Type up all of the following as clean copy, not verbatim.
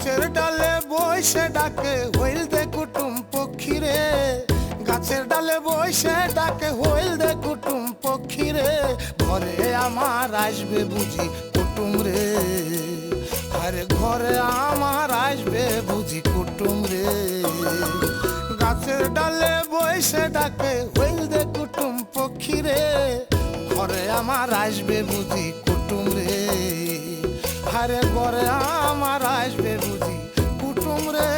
গাছের ডালে বসে ডাকে হইল দে কুটুম পক্ষীরে, গাছের ডালে বসে ডাকে হইল দে কুটুম পক্ষীরে, ঘরে আমার আসবে বুঝি কুটুম রে, আরে ঘরে আমার আসবে বুঝি কুটুম রে। গাছের ডালে বসে ডাকে হইল দে কুটুম পক্ষীরে, ঘরে আমার আসবে বুঝি কুটুম রে, আরে ঘরে আমার আসবে বুঝি কুটুম রে।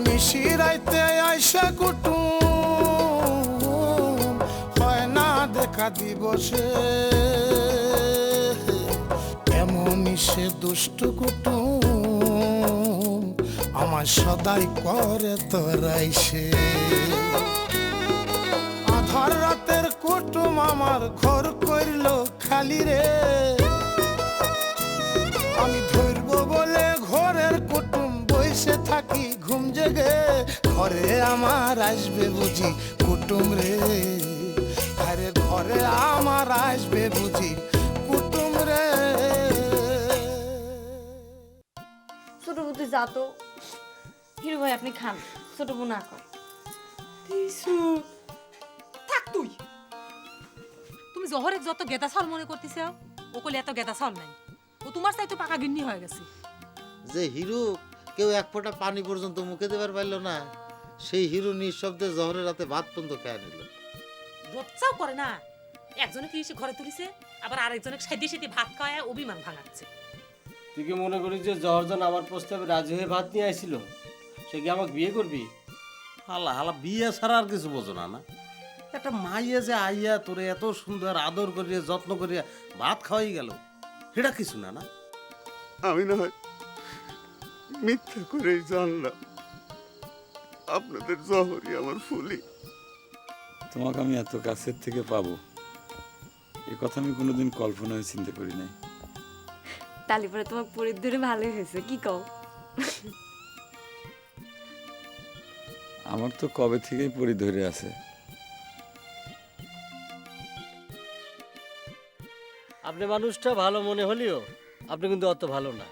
নিশিরাইতে আইসা কুটুম হয় না দেখা দিবসে, এমনই সে দুষ্ট কুটুম আমার সদাই করে তোরাইছে। আধার রাতের কুটুম আমার ঘর করিল খালি রে, আমি ধরবো বলে ঘরের কুটুম বসে থাকি ঘুম জেগে, ঘরে আমার আসবে বুঝি কুটুম রে, আরে ঘরে আমার আসবে বুঝি কুটুম রে। ছোট বুদ্ধি যা তো হিরো ভাই, আপনি খান, ছোট বউ না কয়। থাক তুই, তুমি জহরের যত গেদা ছল মনে করতেছ ও কলে এত গেদা ছল নাই, ও তোমার চাইতে পাকা গিন্নি হয়ে গেছে। যে হিরো কেউ এক ফোঁটা পানি পর্যন্ত মুখে দেবার পারল না, সেই হিরো নিঃশব্দে জহরের রাতে ভাত পর্যন্ত খেয়ে নিল। লজ্জাও করে না, একজনে কি এসে ঘরে তুলিছে, আবার আরেকজনে সাইডে সাইডে ভাত খাওয়ায় অভিমান ভাঙাচ্ছে। তুই কি মনে করিস যে জহরজন আমার প্রস্তাবে রাজি হয়ে ভাত নিয়ে আসছিল, সে কি আমাকে বিয়ে করবি? হালা হালা বিয়ে ছাড়া আর কিছু বোঝো না। না একটা মাইয়া যে আইয়া তোরে এত সুন্দর আদর করিয়া যত্ন করিয়া ভাত খাওয়াই গেল, সেটা কিছু না। না আমি না হয় মিথ্যা করেই জানলাম আপনাদের জহরই আমার ফুলি। তোমাকে আমি এত কাছের থেকে পাবো এ কথা আমি কোনোদিন কল্পনায় চিন্তা করি নাই। তালি পরে তোমার পরির ধরে ভালোই হয়েছে, কি কও? আমার তো কবে থেকেই পরি ধরে আছে। আপনি মানুষটা ভালো মনে হলেও আপনি কিন্তু অত ভালো না।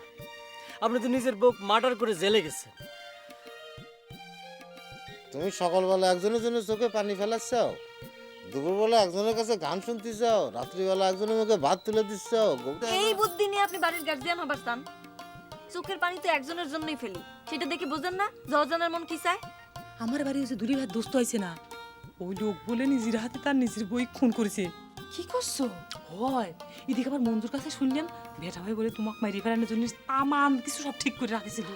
আপনি তো নিজের বুক মার্ডার করে জেলে গেছেন। তুমি সকালবেলা একজনের জন্য চোখে পানি ফেলাচ্ছ, দুপুরবেলা একজনের কাছে গান শুনতে চাও, রাত্রিবেলা একজনের মুখে ভাত তুলে দিচ্ছ। এই বুদ্ধি নিয়ে আপনি বাড়ির গার্জিয়ান হবার চান? চোখের পানি তো একজনের জন্যই ফেলি, সেটা দেখে বোঝেন না জজনের মন কি চায়? আমার বাড়ি হচ্ছে দুরি ভাই দোস্ত হয়েছে না, ওই লোক বলে নিজের হাতে তার নিজের বই খুন করেছে। কি করছো? হয় এদিকে আবার মঞ্জুর কাছে শুনলেন বেটা ভাই বলে তোমাকে মাইরি ফেরানোর জন্য তামান কিছু সব ঠিক করে রাখেছিল।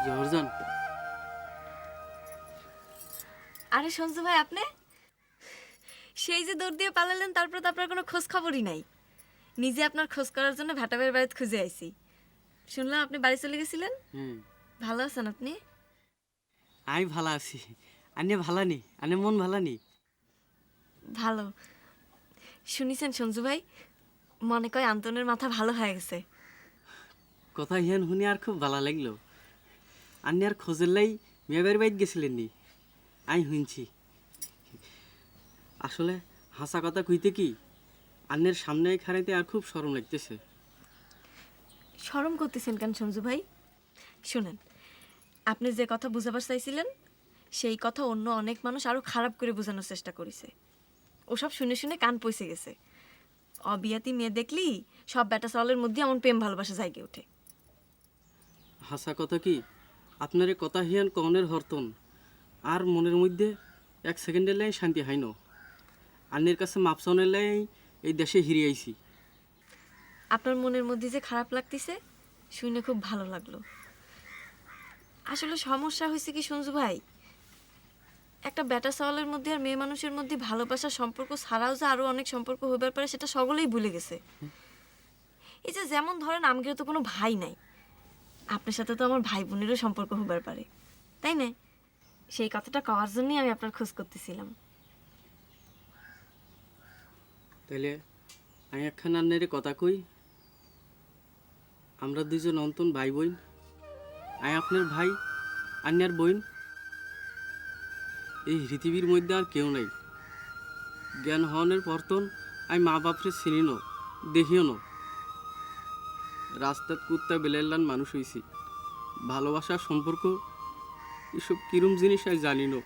জহরজান, আরে সঞ্জু ভাই, আপনি সেই যে দৌড় দিয়ে পালালেন, তারপর তো আপনার কোনো খোঁজ খবরই নাই। নিজে আপনার খোঁজ করার জন্য ভাটাবের বাড়িতে খুঁজে আইছি। শুনলাম আপনি বাড়ি চলে গেছিলেন। ভালো আছেন আপনি? আমি ভালো আছি। আনে ভালো নি? আনে মন ভালো নি? ভালো। শুনিছেন সঞ্জু ভাই, মনে কয় আন্তনের মাথা ভালো হয়ে গেছে। কথা হিয়ান শুনি আর খুব ভালো লাগলো। আন্নি আর খোঁজের লাই মেয়েবার বাইত গেছিলেন নি? আমি শুনছি। আসলে হাসা কথা কইতে কি, আন্নের সামনে খাড়াইতে আর খুব শরম লাগতেছে। শরম করতেছেন কেন সঞ্জু ভাই? শুনেন, আপনি যে কথা বুঝাবার চাইছিলেন সেই কথা অন্য অনেক মানুষ আরো খারাপ করে বোঝানোর চেষ্টা করেছে। ওসব শুনে শুনে কান পয়সে গেছে। অবিয়াতি মেয়ে দেখলি সব ব্যাটা সওয়ালের মধ্যে এমন প্রেম ভালোবাসা জায়গা ওঠে। হাসা কথা কি, আপনার কথা হিয়ান কনের হরতন আর মনের মধ্যে এক সেকেন্ডের লাই শান্তি হয় না। আন্নের কাছে মাপসনের লাই এই দেশে হিরে আইছি। আপনার মনের মধ্যে যে খারাপ লাগতেছে শুনে খুব ভালো লাগলো। আসলে সমস্যা হয়েছে কি সঞ্জু ভাই, একটা ব্যাটা সওয়ালের মধ্যে আর মেয়ে মানুষের মধ্যে ভালোবাসার সম্পর্ক ছাড়াও যে আরো অনেক সম্পর্ক হইবার পারে সেটা সকলেই ভুলে গেছে। এই যে যেমন ধরেন আমাদের তো কোনো ভাই নাই, আপনার সাথে তো আমার ভাই বোনেরও সম্পর্ক হবার পারে, তাই না? সেই কথাটা কওয়ার জন্যই আমি আপনার খোঁজ করতেছিলাম। তাইলে আমি একখান আন্নের কথা কই, আমরা দুজন অন্তন ভাই বোন। আমি আপনার ভাই, আন্যার বোন। এই পৃথিবীর মধ্যে আর কেউ নাই। জ্ঞান হওয়ার পরতন আমি মা বাপরে চিনি ন, দেখিও ন। রাস্তাত কুত্তা বেলাইলান মানুষ হইছি। ভালোবাসার সম্পর্ক এসব কিরম জিনিস আমি জানি না।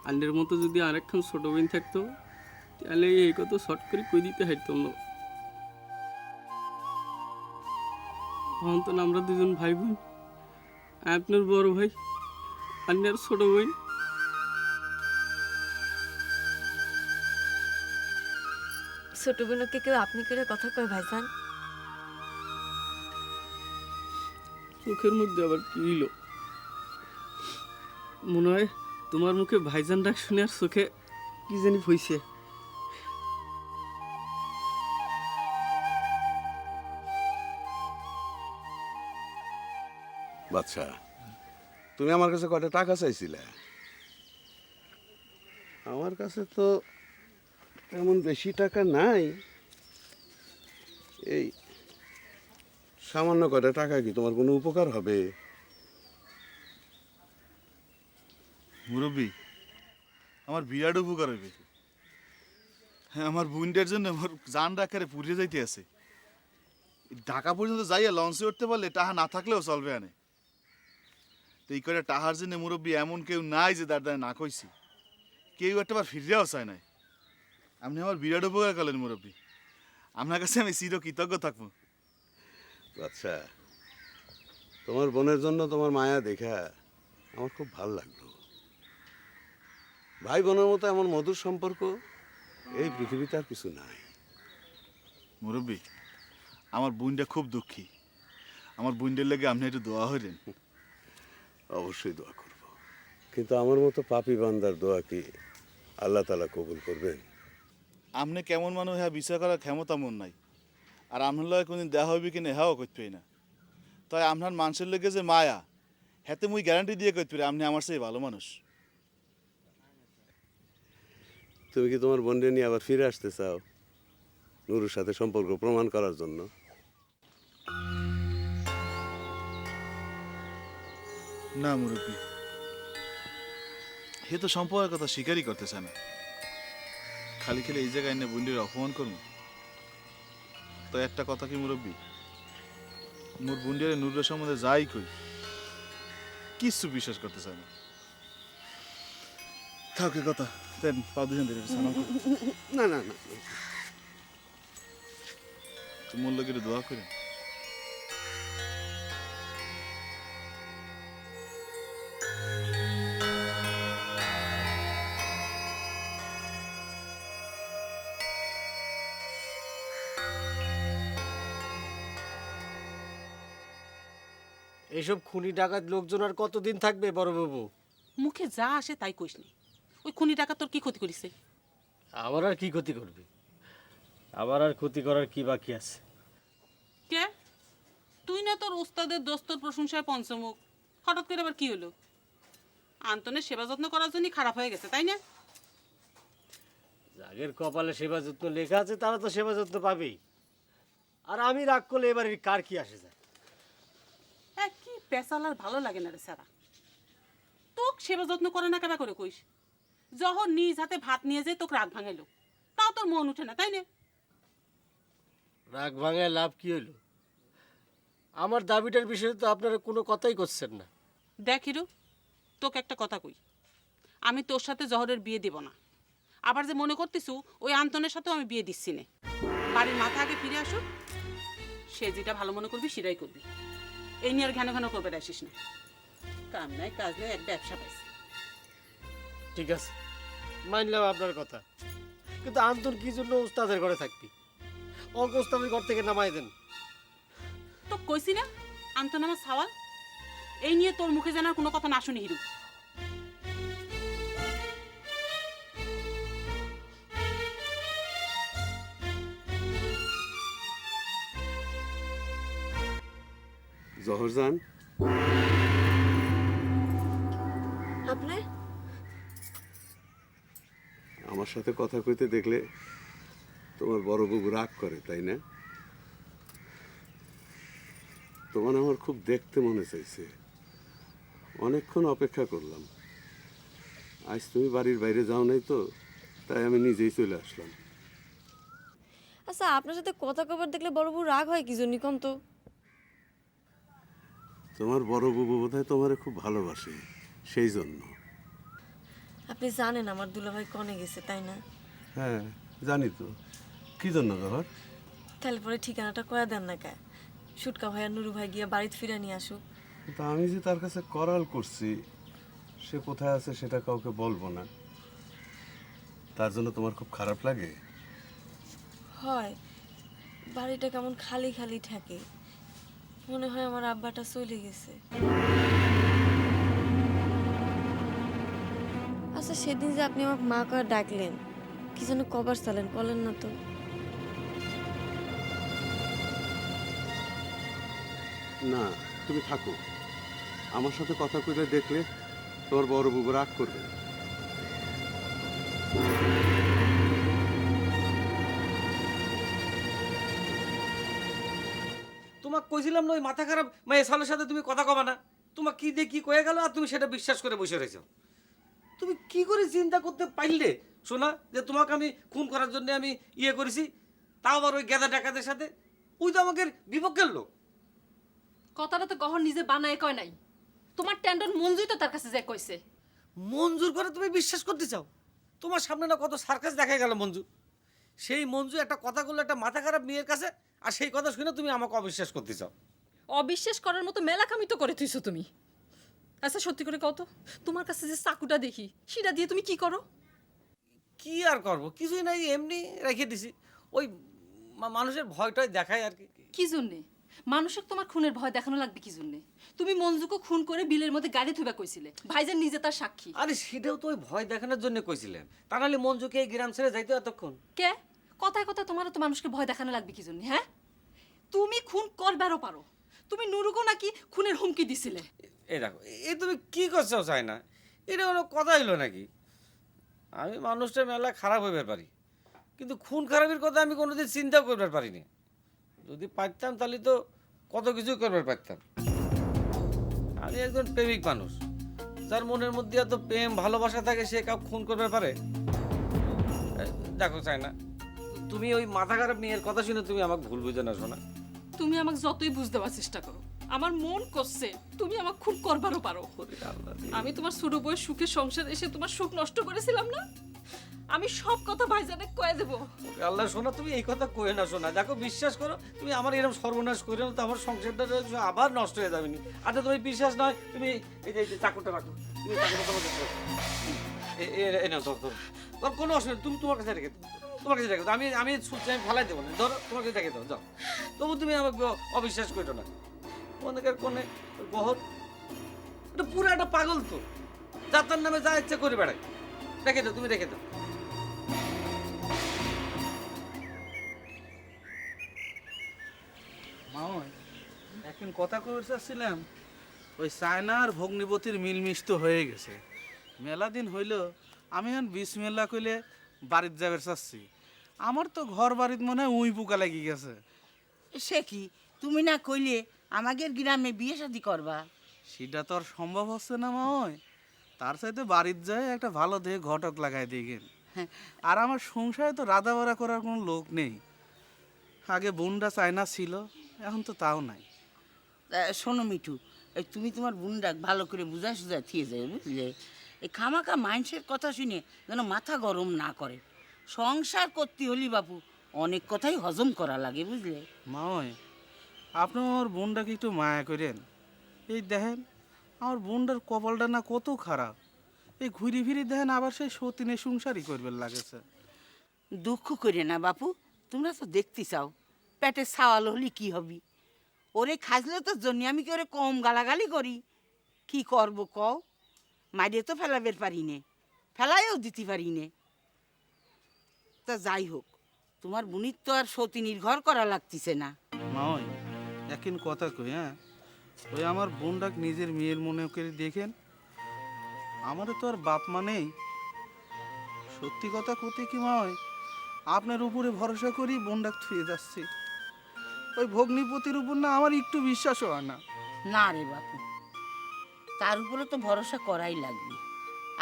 আন্নের মতো যদি আরেকখান ছোট বোন থাকতো তাহলে এই কথা শর্ট করে কই দিতে হারতাম না। অন্তন আমরা দুজন ভাই বোন। আপনার বড় ভাই, আন্যার ছোট বোন। ছোট বোনকে কেউ আপনি করে কথা কয় ভাইজান? চোখের মধ্যে আবার কি হইল? মনে হয় তোমার মুখে ভাইজান ডাক শুনে আর চোখে কি জানি হইছে। বাচ্চা, তুমি আমার কাছে কয়টা টাকা চাইছিলে? আমার কাছে তো তেমন বেশি টাকা নাই। এই সামান্য কয়টা টাকা কি তোমার কোনো উপকার হবে? মুরব্বী, আমার বিরাট উপকার হইবে। হ্যাঁ, আমার বোনটার জন্য আমার জান ডাকারে পুড়িয়ে যাইতে আছে। ঢাকা পর্যন্ত যাইয়া লঞ্চে উঠতে পারলে টাহা না থাকলেও চলবে আনে। তো এই করে টাহার জন্য মুরব্বী এমন কেউ নাই যে দাঁড় না কইছি। কেউ একটা বার ফিরিয়াও চায় নাই। আপনি আমার বিরাট উপকার করলেন মুরব্বী। আপনার কাছে আমি চির কৃতজ্ঞ থাকবো। আচ্ছা, তোমার বোনের জন্য তোমার মায়া দেখা আমার খুব ভালো লাগলো। ভাই বোনের মতো এমন মধুর সম্পর্ক এই পৃথিবীতে আর কিছু নাই। মুরব্বী, আমার বোনটা খুব দুঃখী। আমার বোনটার লেগে আপনি একটু দোয়া হইলেন। অবশ্যই দোয়া করব, কিন্তু আমার মতো পাপী বান্দার দোয়া কি আল্লাহ তাআলা কবুল করবেন? আপনি কেমন মানুষ হ্যাঁ বিচার করার ক্ষমতা মন নাই। আর আপনার লগে কোনদিন দেওয়া হইবে কিনা হ্যাঁও করতে পারি না। তাই আপনার মানুষের লেগে যে মায়া, হাতে মুই গ্যারান্টি দিয়ে করতে পারি আপনি আমার চেয়ে ভালো মানুষ। তুমি কি তোমার বোনকে নিয়ে আবার ফিরে আসতে চাও নুরুর সাথে সম্পর্ক প্রমাণ করার জন্য? না মুরব্বী, হে তো সম্পর্কের কথা স্বীকারই করতেছে না। খালি খালি এই জায়গায় এনে বোনটির অপমান করবো। তো একটা কথা কি মুরব্বী, মোর বোনটির নুরের সম্বন্ধে যাই কই কিচ্ছু বিশ্বাস করতে চায় না। থাকে কথা দেন পা দুজন ধরে সালাম করুন। না না না, মোর লোকের দোয়া করেন। এইসব খুনি ডাকাত লোকজন আর কতদিন থাকবে বড়বাবু? মুখে যা আসে তাই কইস নি। ওই খুনি টাকা তোর কি ক্ষতি করিছে? আমার আর কি ক্ষতি করবে? আমার আর ক্ষতি করার কি বাকি আছে? কে তুই না তোর ওস্তাদের দোস্তর প্রশংসায় পঞ্চমুখ, হঠাৎ করে আবার কি হলো? আন্তনের সেবা যত্ন করার জন্য খারাপ হয়ে গেছে, তাই না? যাদের কপালে সেবা যত্ন লেখা আছে তারা তো সেবা যত্ন পাবেই। আর আমি রাগ করলে এবারে কার কি আসে যায়? হ্যাঁ, কি পেশাল আর ভালো লাগে না রে সারা। তোকে সেবা যত্ন করে না কেবা করে কইস? যখন নিজ হাতে ভাত নিয়ে যায় তোকে রাগ ভাঙাইলো, তাও তোর মন উঠে না, তাই না? রাগ ভাঙায় লাভ কি হইলো? আমার দাবিটার বিষয়ে তো আপনারা কোনো কথাই করছেন না। দেখ হিরু, তোকে একটা কথা কই, আমি তোর সাথে জহরের বিয়ে দিব না। আবার যে মনে করতেছু ওই আন্তনের সাথেও আমি বিয়ে দিচ্ছি না। বাড়ির মাথা আগে ফিরে আসুক, সে যেটা ভালো মনে করবি সেটাই করবি। এই নিয়ে আর ঘন ঘন করবে আসিস না। কাম নাই কাজ নাই, এক ব্যবসা পাইছি। ঠিক আছে, মানলাম আপনার কথা, কিন্তু আন্তর কি জন্য উস্তাদের ঘরে থাকবি? অক উস্তাদের ঘর থেকে নামাই দেন। তো কইছি না আন্তন আমার সাওয়াল। এই নিয়ে তোর মুখে জানার কোনো কথা না শুনি হিরু। জহরজান, আপনি আমার সাথে কথা কইতে দেখলে তোমার বড় বাবু রাগ করে, তাই না? তোমার আমার খুব দেখতে মনে চাইছে, অনেকক্ষণ অপেক্ষা করলাম। আজ তুমি বাড়ির বাইরে যাও নাই তো, তাই আমি নিজেই চলে আসলাম। আচ্ছা, আপনার সাথে কথা কবার দেখলে বড় বউ রাগ হয় কি জন্য কোন তো? তোমার বড় বাবু বোধহয় তোমারে খুব ভালোবাসে, সেই জন্য। আপনি জানেন আমার দুলাভাই কনে গেছে, তাই না? হ্যাঁ জানি তো, কি জন্য ব্যাপার? তাহলে পরে ঠিকানাটা কয়া দেন না কে? সুটকা ভাই আর নুরু ভাই গিয়া বাড়িতে ফিরে নিয়ে আসুক। তা আমি যে তার কাছে করাল করছি, সে কোথায় আছে সেটা কাউকে বলবো না, তার জন্য তোমার খুব খারাপ লাগে? হয়, বাড়িটা কেমন খালি খালি থাকে, মনে হয় আমার আব্বাটা চলে গেছে। আচ্ছা, সেদিন যে আপনি আমার মা কয়া ডাকলেন, কি যেন কবার চালেন বলেন না তো? না, তুমি থাকো, আমার সাথে কথা কইলে দেখলে তোমার বড় বাবু রাগ করবে। তোমাকে কইছিলাম না ওই মাথা খারাপ মেয়ে সালের সাথে তুমি কথা কবা না। তোমাক কি দিয়ে কি কয়ে গেল আর তুমি সেটা বিশ্বাস করে বসে রয়েছো। তুমি কি করে চিন্তা করতে পারলে শোনা যে তোমাকে আমি খুন করার জন্য আমি ইয়ে করেছি, তাও আবার ওই গেদা ডাকাতের সাথে? ওই তো আমাকে বিপক্ষের লোক। কথাটা তো গহর নিজে বানায় কয় নাই, তোমার টেন্ডন মঞ্জুই তো তার কাছে যে কইছে। মঞ্জুর করে তুমি বিশ্বাস করতে চাও? তোমার সামনে না কত সার্কাস দেখা গেল মঞ্জু। সেই মঞ্জু একটা কথা বললো একটা মাথা খারাপ মেয়ের কাছে, আর সেই কথা শুনে তুমি আমাকে অবিশ্বাস করতে চাও। অবিশ্বাস করার মতো মেলা কামি তো করে থইছো তুমি। আচ্ছা সত্যি করে কও তো, তোমার কাছে যে চাকুটা দেখি সেটা দিয়ে তুমি কি করো? কি আর করবো, কিছুই নাই, এমনি রেখে দিছি। ওই মানুষের ভয়টাই দেখায় আর কি। কি জন্যে মানুষকে তোমার খুনের ভয় দেখানো লাগবে কি জন্যে? তুমি মঞ্জুকে খুন করে বিলের মধ্যে গাড়ি থুবা কইছিলে, ভাইজান নিজে তার সাক্ষী। আরে সেটাও তো ওই ভয় দেখানোর জন্য কইছিলেন, তা নাহলে মঞ্জুকে এই গ্রাম ছেড়ে যাইতো এতক্ষণ। কে কথায় কথা তোমার তো মানুষকে ভয় দেখানো লাগবে কি জন্যে? হ্যাঁ, তুমি খুন করবারও পারো। তুমি নুরুকে নাকি খুনের হুমকি দিছিলে। এই দেখো, এই তুমি কি করছো চাই না, এটা কোনো কথা হইলো নাকি? আমি মানুষটা মেলা খারাপ হইবার পারি, কিন্তু খুন খারাপের কথা আমি কোনোদিন চিন্তাও করবার পারিনি। যদি পারতাম তাহলে তো কত কিছুই করবার পারতাম। আমি একজন প্রেমিক মানুষ, যার মনের মধ্যে এত প্রেম ভালোবাসা থাকে সে কাউ খুন করবার পারে? দেখো চাই না, তুমি ওই মাথা খারাপ মেয়ের কথা শুনে তুমি আমাকে ভুল বুঝে না শোনা। তুমি আমাকে যতই বুঝ দেওয়ার চেষ্টা করো, আমার মন করছে তুমি আমাকে খুন করবারও পারো। আমি তোমার ছোট বউয়ের সুখের সংসার এসে তোমার সুখ নষ্ট করেছিলাম না? আমি সব কথা ভাইজানে কয়ে দেবো। আল্লাহ শোনা, তুমি এই কথা কয়ে না শোনা। দেখো বিশ্বাস করো, তুমি আমার এরকম সর্বনাশ করে না তো আমার সংসারটা আবার নষ্ট হয়ে যাবে নি। আচ্ছা তুমি বিশ্বাস নয়, তুমি এই যে চাকুটা রাখো, তুমি চাকুটা তোমার কাছে ধরো, কোনো অসুবিধা, তুমি তোমার কাছে রেখে তোমার কাছে রেখে আমি আমি ছুটছি, আমি ফেলাই দেবো না, ধরো তোমার কাছে রেখে দাও, যাও। তবু তুমি আমাকে অবিশ্বাস করো না। অনেকের কোনে বহর এটা পুরো একটা পাগল তো, যাতার নামে যা ইচ্ছা করে বেড়ায়। রেখে দাও, তুমি রেখে দাও। মাময় এখন কথা কবে চাচ্ছিলাম, ওই চায়নার ভগ্নিপতির মিলমিশ তো হয়ে গেছে, মেলা দিন হইল। আমি এখন বিসমিল্লাহ কইলে বাড়িতে যাবে চাচ্ছি। আমার তো ঘর বাড়িতে মনে হয় উই পোকা লাগি গেছে। সে কি, তুমি না কইলে আমাদের গ্রামে বিয়ে শাদী করবা? সেটা তো আর সম্ভব হচ্ছে না মাময়। তার চাইতে বাড়িতে যায় একটা ভালো দেহে ঘটক লাগাই দিই। আর আমার সংসারে তো রাধাবাড়া করার কোনো লোক নেই। আগে বোনটা চায়না ছিল, এখন তো তাও নাই। শোনো মিঠু, এই তুমি তোমার বোনটা ভালো করে বুঝা সুঝা থিয়ে যায়, বুঝলে? এই খামাখা মানুষের কথা শুনে যেন মাথা গরম না করে। সংসার করতে হলি বাপু অনেক কথাই হজম করা লাগে, বুঝলে? মাময় আপনি আমার বোনটাকে একটু মায়া করেন। এই দেখেন আমার বোনটার কপালটা না কত খারাপ। এই ঘুরি ফিরি দেখেন আবার সেই সতীনের সংসারই করবে লাগেছে। দুঃখ করে না বাপু, তোমরা তো দেখতে চাও পেটে ছাওয়াল হলি কি হবি? ওরে খাজলে তো জন্য আমি কি ওরে কম গালাগালি করি? কি করবো কও? মাইরে তো ফেলাবের পারি নে, ফেলাইও দিতে পারি নে। তা যাই হোক, তোমার বুনির তো আর সতী নির্ভর করা লাগতেছে না। মাময় এখন কথা কই, হ্যাঁ ওই আমার বোনটাকে নিজের মেয়ের মনে করে দেখেন। আমারও তো আর বাপ মা নেই, সত্যি কথা কতে কি মা হয়, আপনার উপরে ভরসা করি বোনডাক থুয়ে যাচ্ছি। ওই ভগ্নিপতির উপর না আমার একটু বিশ্বাস হয় না। না রে বাপু, তার উপরে তো ভরসা করাই লাগবে।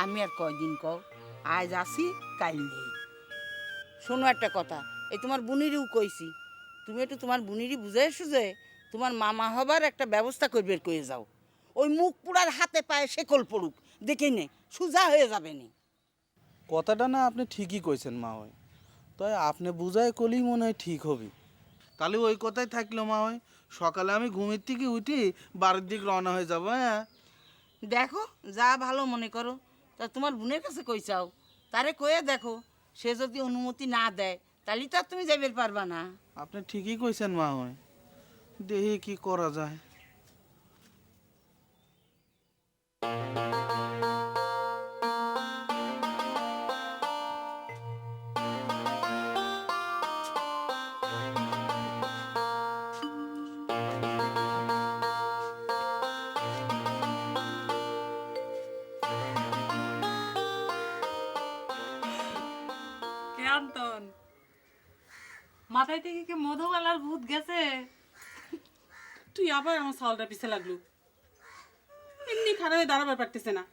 আমি আর কয়দিন কও, আজ আসি কাল নেই। শোনো একটা কথা, এই তোমার বুনিরও কইছি, তুমি একটু তোমার বুনিরই বুঝাই সুঝে তোমার মামা হবার একটা ব্যবস্থা করবে কয়ে যাও। ওই মুখ পুরার হাতে পায়ে শেকল পড়ুক, দেখে নে সোজা হয়ে যাবে নি। কথাটা না আপনি ঠিকই কইছেন মা হয়, তাই আপনি বুঝায় কলেই মনে হয় ঠিক হবে। তাহলে ওই কথাই থাকলো মা হয়, সকালে আমি ঘুমের থেকে উঠে বাড়ির দিকে রওনা হয়ে যাবো। হ্যাঁ দেখো যা ভালো মনে করো। তা তোমার বোনের কাছে কই চাও, তারে কয়ে দেখো, সে যদি অনুমতি না দেয় তাহলে তো আর তুমি যাইবে পারবা না। আপনি ঠিকই কইছেন মা হয়, দেখি কি করা যায়। আন্তন, মাথায় থেকে কি মধুমালার ভূত গেছে? তুই আবার আমার সালটা পিছে লাগলো, এমনি খারাপ হয়ে দাঁড়াবার পারতেছে না।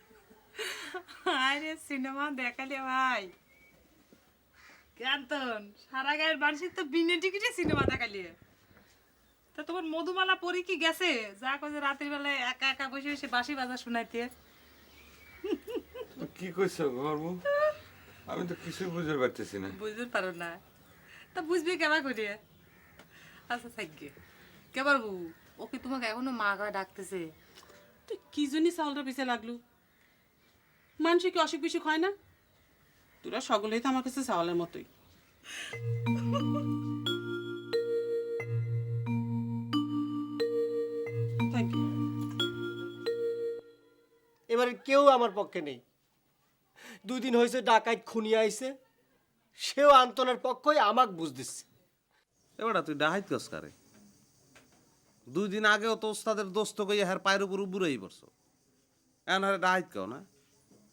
আরে সিনেমা দেখালে ভাই কান্তন, সারা গায়ের মানুষের তো বিনা টিকিটে সিনেমা দেখালি। তা তোমার মধুমালা পরি কি গেছে যা কইছে রাতের বেলায় একা একা বসে বসে বাঁশি বাজা শোনাইতে? কি কইছো গর্ব? আমি তো কিছুই বুঝতে পারতেছি না। বুঝতে পারো না? তা বুঝবে কেবা করে? আচ্ছা থাকবে কেবার বউ, ওকে তোমাকে এখনো মা করে ডাকতেছে। তুই কি জন্য চাউলটা পিছে লাগলো? মানুষের কি অসুখ বিসুখ হয় না? তোরা সকলেই তো আমার কাছে চাউলের মতোই। এবারে কেউ আমার পক্ষে নেই। 2 দিন হয়েছে ডাকাইত খুনি আইছে, সেও আন্তনের পক্ষই আমাক বুঝ দিচ্ছে। এবারে তুই ডাহাইত কস কারে? 2 দিন আগেও তো ওস্তাদের দোস্ত কইয়া হার পায়ের উপর বুড়াই পড়ছো, এখন হারে ডাহাইত কেউ না?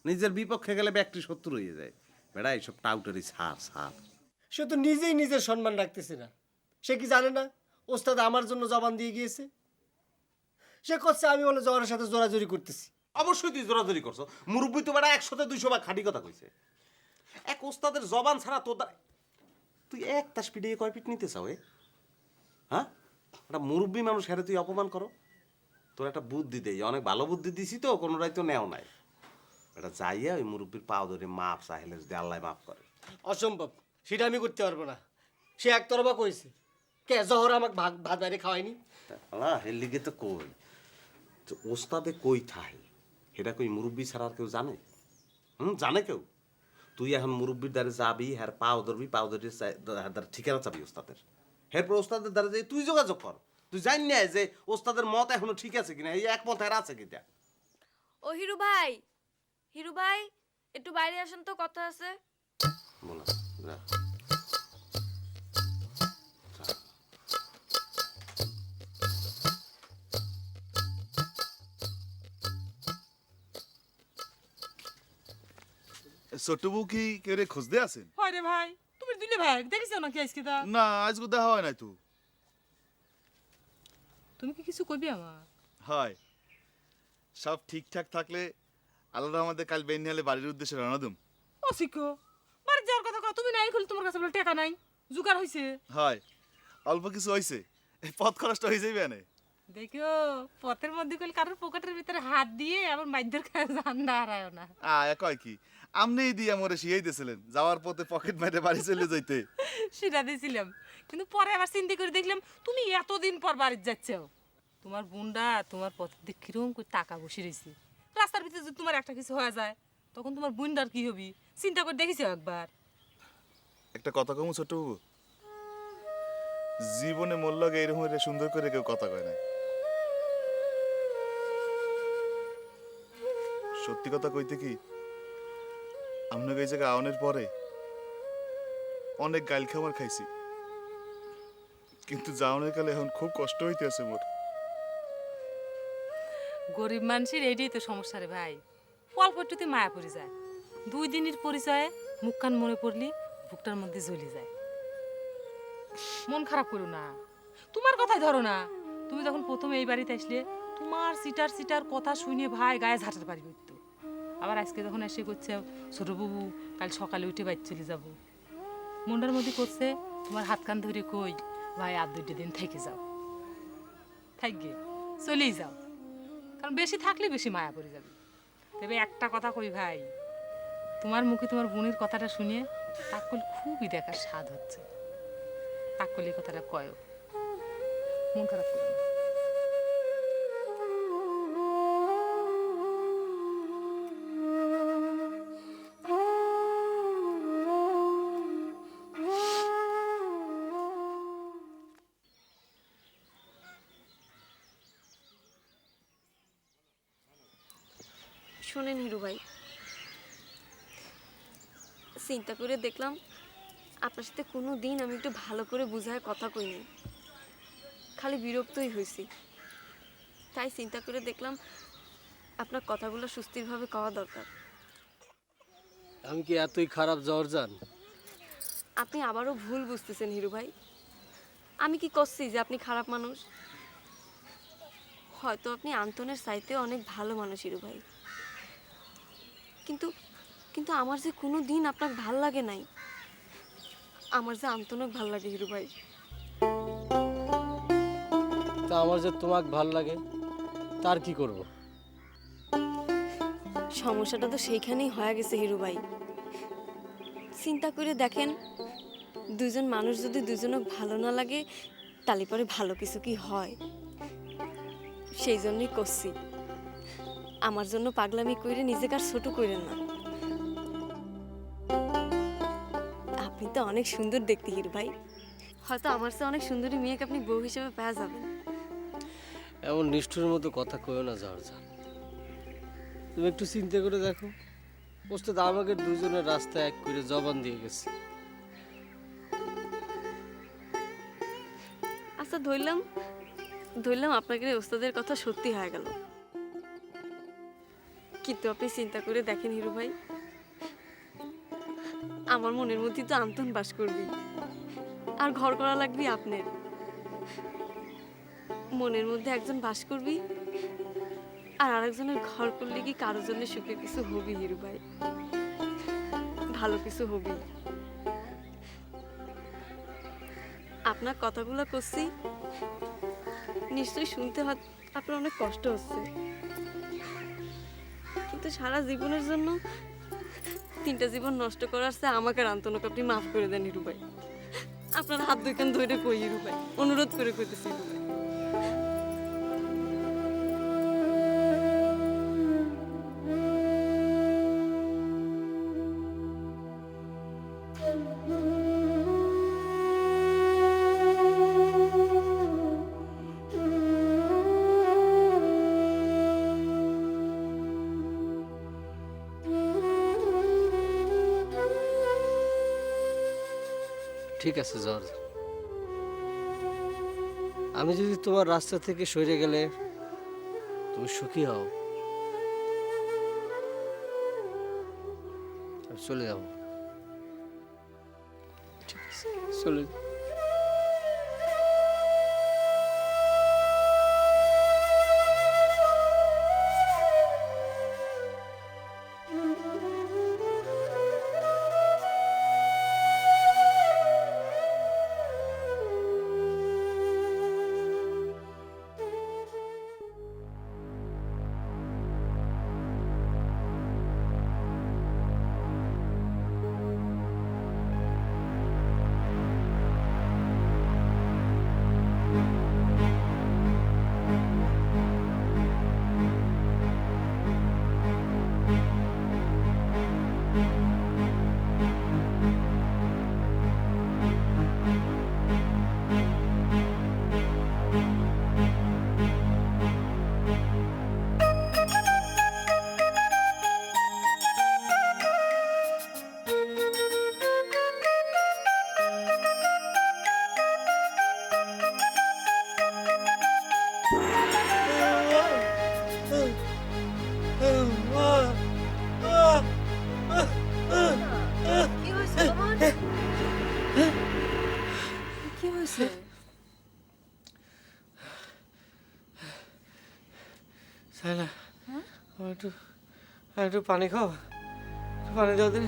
নিজের বিপক্ষে গেলে ব্যক্তি শত্রু হয়ে যায়। বেড়া এইসব টাউটারি ছাড় ছাড়। সে তো নিজেই নিজের সম্মান রাখতেছে না। সে কি জানে না ওস্তাদ আমার জন্য জবান দিয়ে গিয়েছে? সে করছে আমি বলে জওয়ারের সাথে জোরাজোরি করতেছি। অবশ্যই তুই জোরাজোরি করছো। মুরব্বী তো বেড়া 100-200 বার খাঁটি কথা কইছে। এক ওস্তাদের জবান ছাড়া তোর দ্বারা তুই এক তাস পিটিয়ে কয় পিট নিতে চাও? হ্যাঁ, একটা মুরব্বী মানুষ হেরে তুই অপমান করো? তোর একটা বুদ্ধি দেই, অনেক ভালো বুদ্ধি দিছি তো, কোনোটাই তো নেও নাই। এটা যাইয়া ওই মুরব্বীর পাও ধরে মাপ চাইলে যদি আল্লাহ মাফ করে। অসম্ভব, সেটা আমি করতে পারবো না। সে একতরফা কইছে। কে জহর আমাকে ভাত বাইরে খাওয়ায়নি? হের লিগে তো কই যে ওস্তাদে কই থাই সেটা কই মুরব্বী ছাড়া আর কেউ জানে? জানে কেউ? তুই এখন মুরব্বীর দ্বারে যাবি, হ্যার পাও ধরবি, পাও ধরে ঠিকানা চাবি ওস্তাদের। এরপর ওস্তাদের দ্বারা যাই তুই যোগাযোগ কর। তুই জানি না যে ওস্তাদের মত এখনো ঠিক আছে কিনা, এই একমত আর আছে কিনা। ও হিরু ভাই, হিরু ভাই একটু বাইরে আসেন তো, কথা আছে। বলো যা। ছোট বউ কি কেউ রে খুঁজতে আছেন? হয় রে ভাই, তুমি দিলে ভাই দেখিস নাকি আজকে? তা না, আজকে দেখা হয় নাই তো। তুমি কি কিছু কইবি আমার? হয়, সব ঠিকঠাক থাকলে আল্লাহ আমাদের কাল বের নিয়ে বাড়ির উদ্দেশ্যে রওনা দিম। অসিকো বাড়ি যাওয়ার কথা কও, তুমি নাই খুলে তোমার কাছে বলে টাকা নাই, জোগাড় হইছে? হয়, অল্প কিছু হয়েছে, পথ খরচটা হয়ে যাবে না। দেখো পথের মধ্যে কইলে কারোর পকেটের ভিতরে হাত দিয়ে আবার মাইদের খায় জান্ডা হারায় না। কয় কি আমনেই দিয়ে মোরে শিয়াই দিয়েছিলেন যাওয়ার পথে পকেট মেরে বাড়ি চলে যাইতে। সেটা দিয়েছিলাম, কিন্তু পরে আবার চিন্তা করে দেখলাম তুমি এতদিন পর বাড়ি যাচ্ছো। তোমার বুনডা তোমার পথের দিক কিরকম করে টাকা বসে রয়েছে, রাস্তার ভিতরে যদি তোমার একটা কিছু হয়ে যায় তখন তোমার বুনডার কি হবি চিন্তা করে দেখেছো একবার? একটা কথা কমু ছোট বাবু, জীবনে মোর লগে এরকম সুন্দর করে কেউ কথা কয় না। সত্যি কথা কইতে কি, আপনাকে এই জায়গায় আওয়ানোর পরে অনেক গাইল খাবার খাইছি, কিন্তু যাওয়ানোর কালে এখন খুব কষ্ট হইতে আছে মোর। গরিব মানুষের এইটাই তো সমস্যা রে ভাই, অল্প একটুতে মায়া পড়ে যায়। 2 দিনের পরিচয়ে মুখ কান মনে পড়লি বুকটার মধ্যে জ্বলে যায়। মন খারাপ করো না, তোমার কথাই ধরো না। তুমি যখন প্রথমে এই বাড়িতে আসলে তোমার সিটার সিটার কথা শুনে ভাই গায়ে ঝাঁটার পারি করতো। আবার আজকে যখন এসে করছে ছোট বাবু কাল সকালে উঠে বাইর চলে যাবো, মনটার মধ্যে করছে তোমার হাত কান ধরে কই ভাই আর 2 দিন থেকে যাও, থাকবে চলেই যাও, কারণ বেশি থাকলে বেশি মায়া পড়ে যাবে। তবে একটা কথা কই ভাই, তোমার মুখে তোমার বোনের কথাটা শুনে তাকল খুবই দেখার স্বাদ হচ্ছে। তাকল এই কথাটা কয়, মন খারাপ করো না। শোনেন হিরু ভাই, চিন্তা করে দেখলাম আপনার সাথে কোনো দিন আমি একটু ভালো করে বুঝায় কথা কইনি, খালি বিরক্তই হয়েছি। তাই চিন্তা করে দেখলাম আপনার কথাগুলো সুস্থিরভাবে কওয়া দরকার। আমি কি এতই খারাপ জর্জান? আপনি আবারও ভুল বুঝতেছেন হিরু ভাই। আমি কি করছি যে আপনি খারাপ মানুষ? হয়তো আপনি আন্তনের চাইতেও অনেক ভালো মানুষ হিরু ভাই, কিন্তু কিন্তু আমার যে কোনো দিন আপনাকে ভাল লাগে নাই। আমার যে আন্তনক ভাল লাগে হিরু ভাই। তা আমার যে তোমাকে ভাল লাগে তার কি করব? সমস্যাটা তো সেইখানেই হয়ে গেছে হিরু ভাই। চিন্তা করে দেখেন, দুজন মানুষ যদি দুজনক ভালো না লাগে তাহলে পরে ভালো কিছু কি হয়? সেই জন্যই করছি। আমার জন্য পাগলামি কইরে নিজেকে আর ছোট কইরেন না। আপনি তো অনেক সুন্দর দেখতে হিরু ভাই, হয়তো আমার চেয়ে অনেক সুন্দরী মেয়েকে আপনি বউ হিসেবে পাওয়া যাবেন। এমন নিষ্ঠুরের মতো কথা কইও না জর্জান। তুমি একটু চিন্তা করে দেখো, ওস্তাদ আমাকে দুজনের রাস্তা এক করে জবান দিয়ে গেছে। আচ্ছা ধরলাম আপনাকে ওস্তাদের কথা সত্যি হয়ে গেল, কিন্তু আপনি চিন্তা করে দেখেন হিরু ভাই, আমার মনের মধ্যে তো আন্তন বাস করবি, আর ঘর করা লাগবি আপনার। মনের মধ্যে একজন বাস করবি আর আরেকজনের ঘর করলে কি কারো জন্য সুখের কিছু হবি হিরু ভাই? ভালো কিছু হবি। আপনার কথাগুলো করছি নিশ্চয়ই শুনতে আপনার অনেক কষ্ট হচ্ছে, কিন্তু সারা জীবনের জন্য 3টা জীবন নষ্ট করার চেয়ে আমাকে আন্তনক আপনি মাফ করে দেন হিরু ভাই। আপনার হাত দুইখান ধরে কই হিরু ভাই, অনুরোধ করে কইতেছি হিরু ভাই। ঠিক আছে জর্জ, আমি যদি তোমার রাস্তা থেকে সরে গেলে তুমি সুখী হও, আমি চলে যাব। ঠিক আছে, চলে যাও। তাই না আমার একটু পানি খাও, একটু পানি দাও দিন।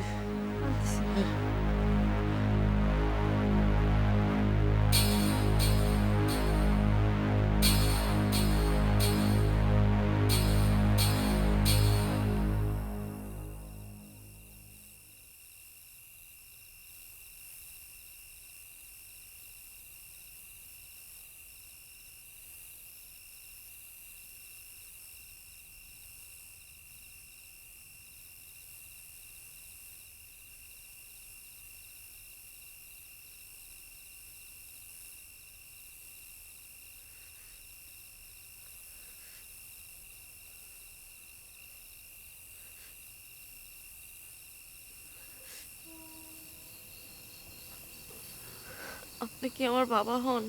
আপনি কি আমার বাবা হন?